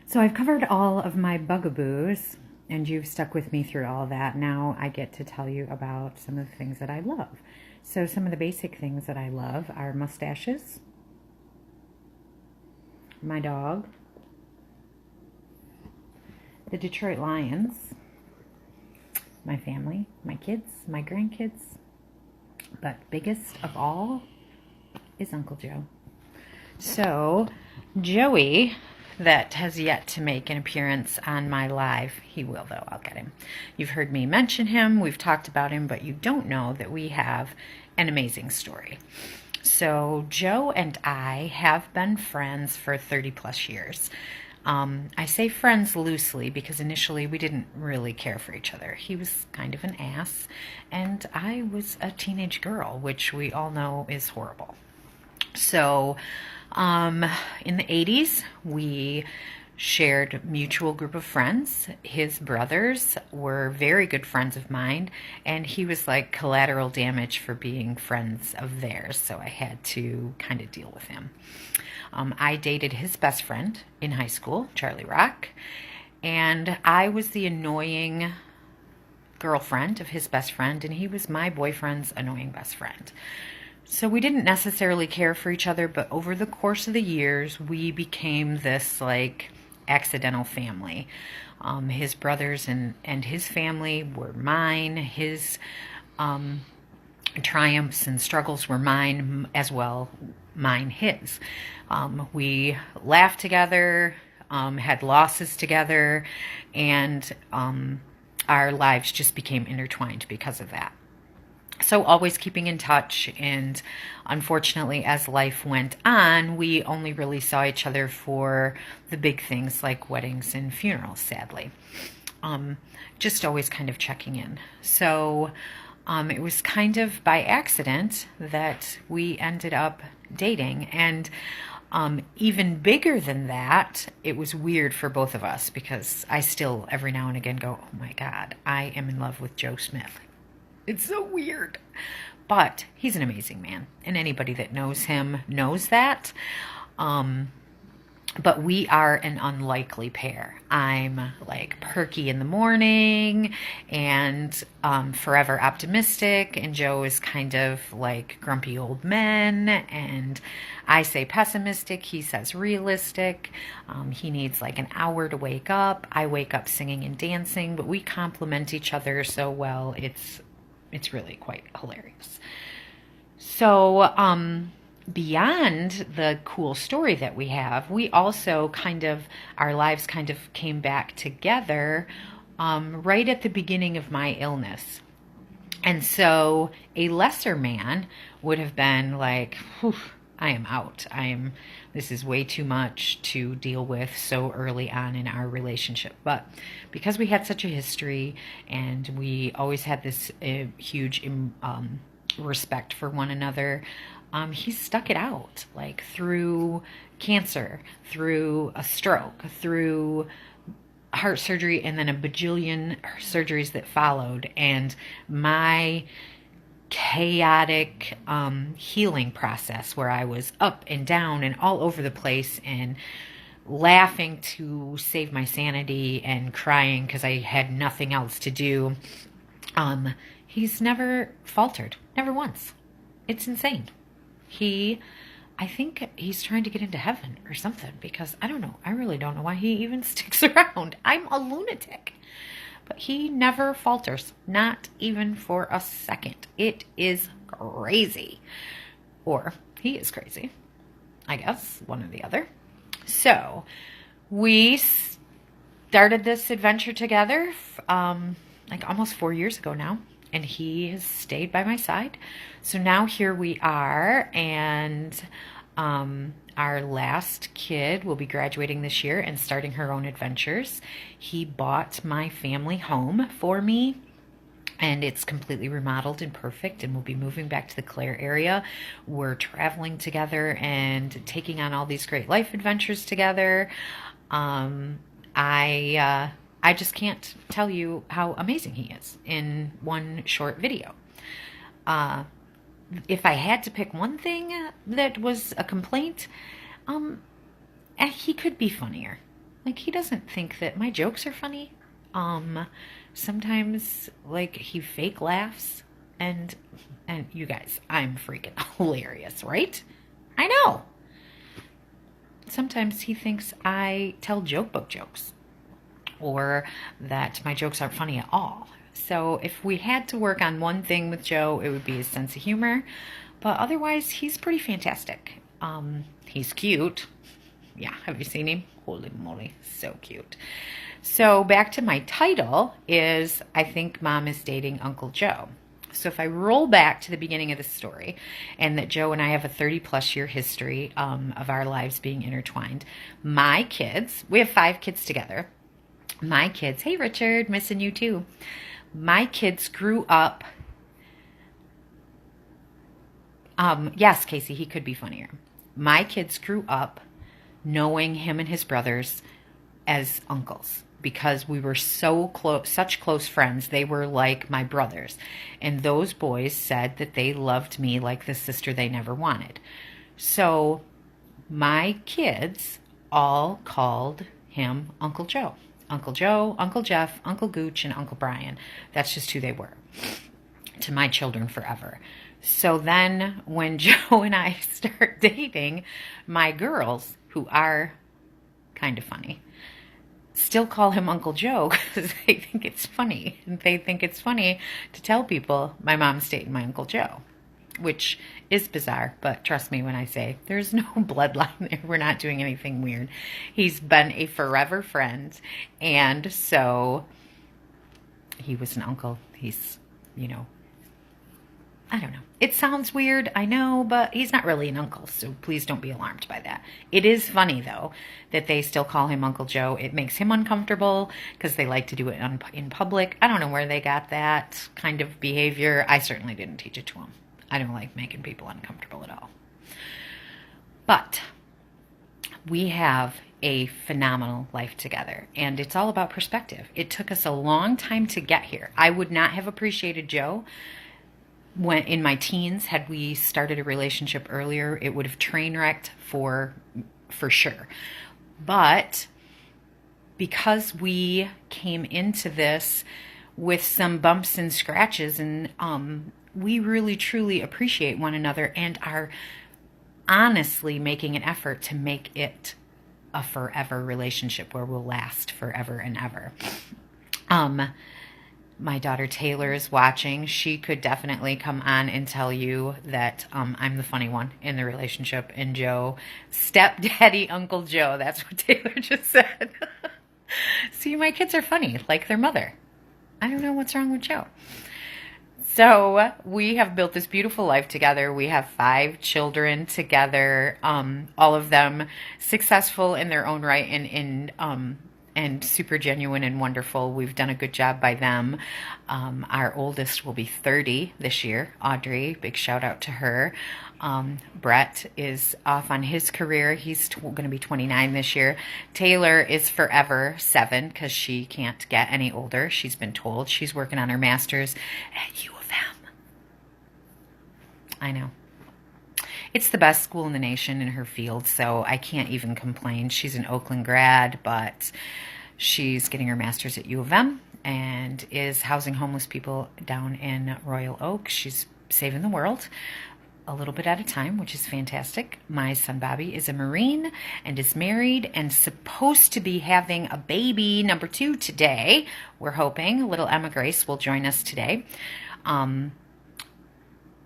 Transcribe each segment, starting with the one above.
So I've covered all of my bugaboos, and you've stuck with me through all that. Now I get to tell you about some of the things that I love. So some of the basic things that I love are mustaches, my dog, the Detroit Lions, my family, my kids, my grandkids, but biggest of all is Uncle Joe. So Joey, that has yet to make an appearance on my live. He will, though. I'll get him. You've heard me mention him. We've talked about him, but you don't know that we have an amazing story. So Joe and I have been friends for 30 plus years. I say friends loosely because initially we didn't really care for each other. He was kind of an ass, and I was a teenage girl, which we all know is horrible. So, in the 80s, we shared mutual group of friends. His brothers were very good friends of mine, and he was like collateral damage for being friends of theirs, so I had to kind of deal with him. I dated his best friend in high school, Charlie Rock, and I was the annoying girlfriend of his best friend, and he was my boyfriend's annoying best friend. So we didn't necessarily care for each other, but over the course of the years, we became this like accidental family. His brothers and his family were mine. His triumphs and struggles were mine as well, mine his. We laughed together, had losses together, and our lives just became intertwined because of that. So always keeping in touch, and unfortunately as life went on, we only really saw each other for the big things like weddings and funerals, sadly. Just always kind of checking in. So it was kind of by accident that we ended up dating, and even bigger than that, it was weird for both of us because I still every now and again go, oh my God, I am in love with Joe Smith. It's so weird. But he's an amazing man. And anybody that knows him knows that. But we are an unlikely pair. I'm like perky in the morning and forever optimistic. And Joe is kind of like grumpy old men. And I say pessimistic. He says realistic. He needs like an hour to wake up. I wake up singing and dancing. But we complement each other so well. It's really quite hilarious. So, beyond the cool story that we have, we also our lives kind of came back together right at the beginning of my illness. And so a lesser man would have been like, whew, I am out. This is way too much to deal with so early on in our relationship. But because we had such a history and we always had this huge respect for one another, he stuck it out, like through cancer, through a stroke, through heart surgery, and then a bajillion surgeries that followed. And my chaotic healing process where I was up and down and all over the place and laughing to save my sanity and crying because I had nothing else to do. He's never faltered, never once. It's insane. I think he's trying to get into heaven or something because I don't know. I really don't know why he even sticks around. I'm a lunatic. But he never falters, not even for a second. It is crazy. Or he is crazy, I guess, one or the other. So we started this adventure together like almost 4 years ago now, and he has stayed by my side. So now here we are, and our last kid will be graduating this year and starting her own adventures. He bought my family home for me, and it's completely remodeled and perfect, and we'll be moving back to the Clare area. We're traveling together and taking on all these great life adventures together. I just can't tell you how amazing he is in one short video. If I had to pick one thing that was a complaint, he could be funnier. Like, he doesn't think that my jokes are funny. Sometimes, like, he fake laughs, and you guys, I'm freaking hilarious, right? I know. Sometimes he thinks I tell joke book jokes, or that my jokes aren't funny at all. So if we had to work on one thing with Joe, it would be his sense of humor. But otherwise, he's pretty fantastic. He's cute. Yeah, have you seen him? Holy moly, so cute. So back to my title is, I think Mom is dating Uncle Joe. So if I roll back to the beginning of the story, and that Joe and I have a 30-plus year history of our lives being intertwined, my kids, we have 5 kids together. My kids, hey Richard, missing you too. My kids grew up, yes, Casey, he could be funnier. My kids grew up knowing him and his brothers as uncles, because we were so close, such close friends. They were like my brothers. And those boys said that they loved me like the sister they never wanted. So my kids all called him Uncle Joe. Uncle Joe, Uncle Jeff, Uncle Gooch, and Uncle Brian. That's just who they were to my children forever. So then when Joe and I start dating, my girls, who are kind of funny, still call him Uncle Joe because they think it's funny. And they think it's funny to tell people my mom's dating my Uncle Joe, which is bizarre. But trust me when I say there's no bloodline there. We're not doing anything weird. He's been a forever friend. And so he was an uncle. He's, I don't know. It sounds weird, I know, but he's not really an uncle, so please don't be alarmed by that. It is funny, though, that they still call him Uncle Joe. It makes him uncomfortable because they like to do it in public. I don't know where they got that kind of behavior. I certainly didn't teach it to him. I don't like making people uncomfortable at all. But we have a phenomenal life together, and it's all about perspective. It took us a long time to get here. I would not have appreciated Joe when in my teens. Had we started a relationship earlier, it would have train wrecked for sure. But because we came into this with some bumps and scratches, and we really truly appreciate one another and are honestly making an effort to make it a forever relationship where we'll last forever and ever. My daughter Taylor is watching. She could definitely come on and tell you that I'm the funny one in the relationship, and Joe, stepdaddy Uncle Joe. That's what Taylor just said. See, my kids are funny, like their mother. I don't know what's wrong with Joe. So we have built this beautiful life together. We have 5 children together, all of them successful in their own right, and super genuine and wonderful. We've done a good job by them. Our oldest will be 30 this year, Audrey. Big shout out to her. Brett is off on his career. He's going to be 29 this year. Taylor is forever 7 because she can't get any older. She's been told she's working on her master's at U of M. I know. It's the best school in the nation in her field, so I can't even complain. She's an Oakland grad, but she's getting her master's at U of M and is housing homeless people down in Royal Oak. She's saving the world a little bit at a time, which is fantastic. My son Bobby is a Marine and is married and supposed to be having a baby number 2 today. We're hoping little Emma Grace will join us today.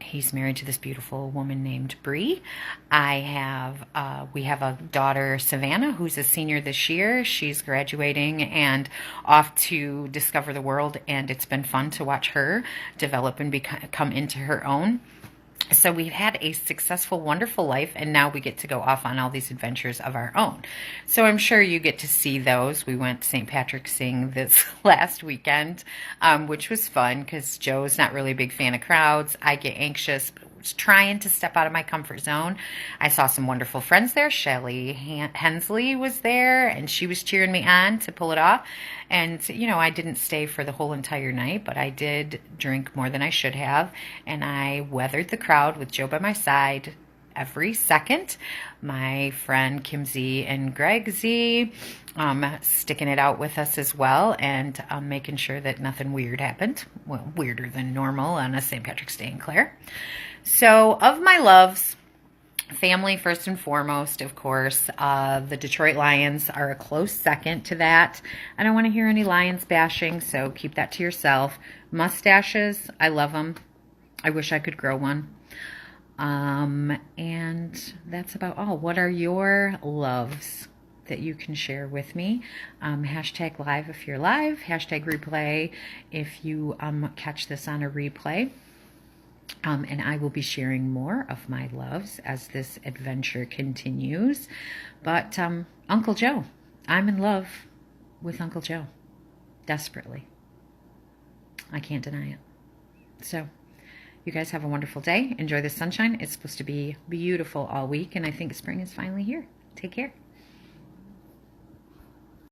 He's married to this beautiful woman named Bree. We have a daughter, Savannah, who's a senior this year. She's graduating and off to discover the world, and it's been fun to watch her develop and come into her own. So we've had a successful, wonderful life, and now we get to go off on all these adventures of our own. So I'm sure you get to see those. We went St. Patrick's Sing this last weekend, which was fun because Joe's not really a big fan of crowds. I get anxious, but was trying to step out of my comfort zone. I saw some wonderful friends there. Shelly Hensley was there, and she was cheering me on to pull it off. And, I didn't stay for the whole entire night, but I did drink more than I should have, and I weathered the crowd with Joe by my side every second. My friend Kim Z and Greg Z sticking it out with us as well, and making sure that nothing weird happened. Well, weirder than normal on a St. Patrick's Day in Clare. So, of my loves, family first and foremost, of course. The Detroit Lions are a close second to that. I don't want to hear any Lions bashing, so keep that to yourself. Mustaches, I love them. I wish I could grow one. And that's about all. What are your loves that you can share with me? Hashtag live if you're live. Hashtag replay if you catch this on a replay. And I will be sharing more of my loves as this adventure continues. But Uncle Joe, I'm in love with Uncle Joe. Desperately. I can't deny it. So, you guys have a wonderful day. Enjoy the sunshine. It's supposed to be beautiful all week, and I think spring is finally here. Take care.